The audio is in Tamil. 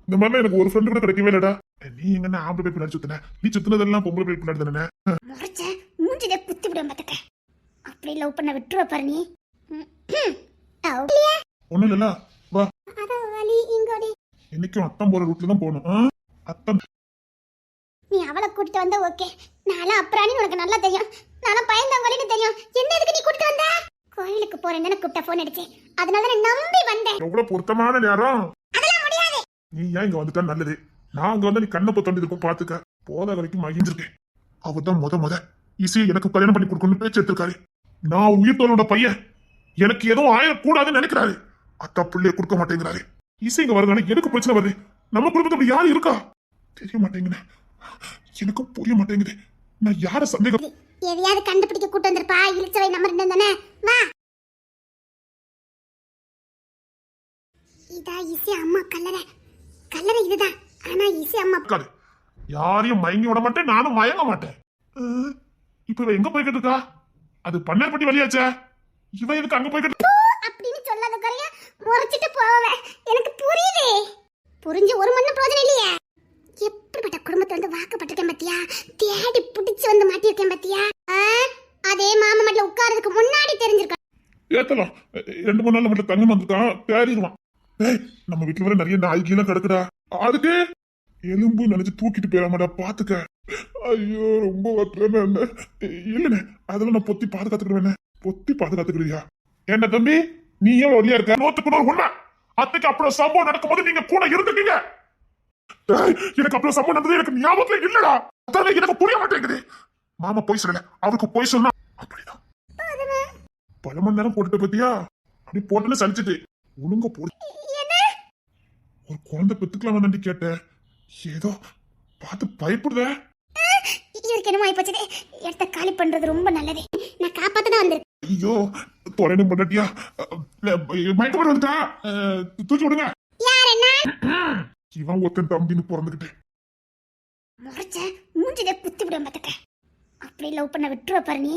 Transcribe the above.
இந்த மாதிரிலாம் எனக்கு ஒரு ஃப்ரெண்டு கூட கிடைக்கவே இல்லடா. நீ எங்கன்னா ஆம்பளை போய் பின்னாடி சுத்தின, நீ சுத்தினதெல்லாம் பொம்பளை போய் பின்னாடி தானே. முறைச்ச மூஞ்சிலே குத்தி விடும் பாத்துக்க. அப்படி லவ் பண்ண விட்டுருவ பாரு நீ. ஒண்ணும் இல்ல வா. அதான் வலி இங்கோடி. இன்னைக்கும் அத்தம் போற ரூட்ல தான் போகணும். அத்தம் நீ அவளை கூட்டிட்டு வந்தா ஓகே. நானும் அப்புறானி உனக்கு நல்லா தெரியும். நானும் பயந்தவங்கன்னு தெரியும். என்ன எதுக்கு நீ கூட்டிட்டு வந்த? கோயிலுக்கு போறேன்னு கூப்பிட்ட போன் அடிச்சேன். அதனால நான் நம்பி வந்தேன். எவ்வளவு பொருத்தமான நேரம். அதெல்லாம் முடியாது. நீ ஏன் இங்க வந்துட்டா நல்லது. நான் அங்க வந்தா நீ கண்ணப்ப தண்டி இருக்கும் பாத்துக்க. போத வரைக்கும் மகிழ்ந்திருக்கேன். அவர்தான் முத இசையை எனக்கு கல்யாணம் பண்ணி கொடுக்கணும்னு பேச்சு எடுத்திருக்காரு. நான் உயிர் தோலோட பையன், எனக்கு எதுவும் ஆயிடக்கூடாதுன்னு நினைக்கிறாரு. அத்தா பிள்ளைய கொடுக்க மாட்டேங்கிறாரு. இசை இங்க வருதுனால எனக்கு பிரச்சனை வருது. நம்ம குடும்பத்துல யாரு இருக்கா தெரிய மாட்டேங்குது. எனக்கும் புரிய மாட்டேங்குது. நான் யார சந்தேகம். எதையாவது கண்டுபிடிக்க கூட்டு வந்திருப்பா. இழுச்சவை நம்பர் இருந்தானே. வா. இதா இசை அம்மா கல்லறை இதுதான். ஆனா இசை அம்மா யாரையும் மயங்கி விட மாட்டேன், நானும் மயங்க மாட்டேன். இப்ப இவ எங்க போய்கிட்டு இருக்கா? அது பன்னேர்பட்டி வழியாச்சே. இவ எதுக்கு அங்க போய்கிட்டு அப்படின்னு சொல்லாத குறைய முறைச்சிட்டு போவேன். எனக்கு புரியுது. புரிஞ்சு ஒரு மண்ணு பிரயோஜனம் இல்லையே. எப்படிப்பட்ட குடும்பத்தை வந்து வாக்கப்பட்டிருக்கேன் பாத்தியா? தேடி பிடிச்சு வந்து மாட்டிருக்கேன் பாத்தியா? அதே மாமா மட்டும் உட்கார்றதுக்கு முன்னாடி தெரிஞ்சிருக்க. ஏத்தலாம். 2-3 நாள் மட்டும் தங்கம் வந்துட்டான், தேறிடுவான். நம்ம வீட்டுல வர நிறைய நாய்க்கெல்லாம் கிடக்குடா. அதுக்கு எலும்பு நினைச்சு தூக்கிட்டு போயிடாமடா பாத்துக்க. ஐயோ ரொம்ப வத்துல இல்லண்ணே. அதெல்லாம் நான் பொத்தி பாதுகாத்துக்கிறேன். பொத்தி பாதுகாத்துக்கிறியா? என்ன தம்பி நீ ஏன் ஒல்லியா இருக்க? 100% உண்மை. அத்தைக்கு அப்புறம் சம்பவம் நடக்கும்போது நீங்க கூட இருந்துட்டீங்க. எனக்கு அப்புறம் சம்பவம் நடந்தது எனக்கு ஞாபகத்துல இல்லடா. அதான் எனக்கு புரிய மாட்டேங்குது. மாமா போய் சொல்லல, அவருக்கு போய் சொன்னா அப்படிதான். பல மணி நேரம் போட்டுட்டு பத்தியா? அப்படி போட்டுன்னு சலிச்சுட்டு ஒழுங்க போடு. ஒரு குழந்தை பெத்துக்கலாம் தாண்டி கேட்டேன். ஏதோ பார்த்து பயப்படுத. இவருக்கு என்னமோ ஆயிப்போச்சு. இடத்த காலி பண்றது ரொம்ப நல்லது. நான் காப்பாத்ததான் வந்திருக்கேன். ஐயோ தொலைணும் பண்ணட்டியா? மயக்கம் வந்துட்டா, தூக்கி விடுங்க. யார் என்ன? இவன் ஒருத்தன் தம்பின்னு பிறந்துகிட்டு முறைச்ச மூஞ்சிலே குத்தி விடும் பாத்துக்க. அப்படி லவ் பண்ண விட்டுருவ பாரு நீ.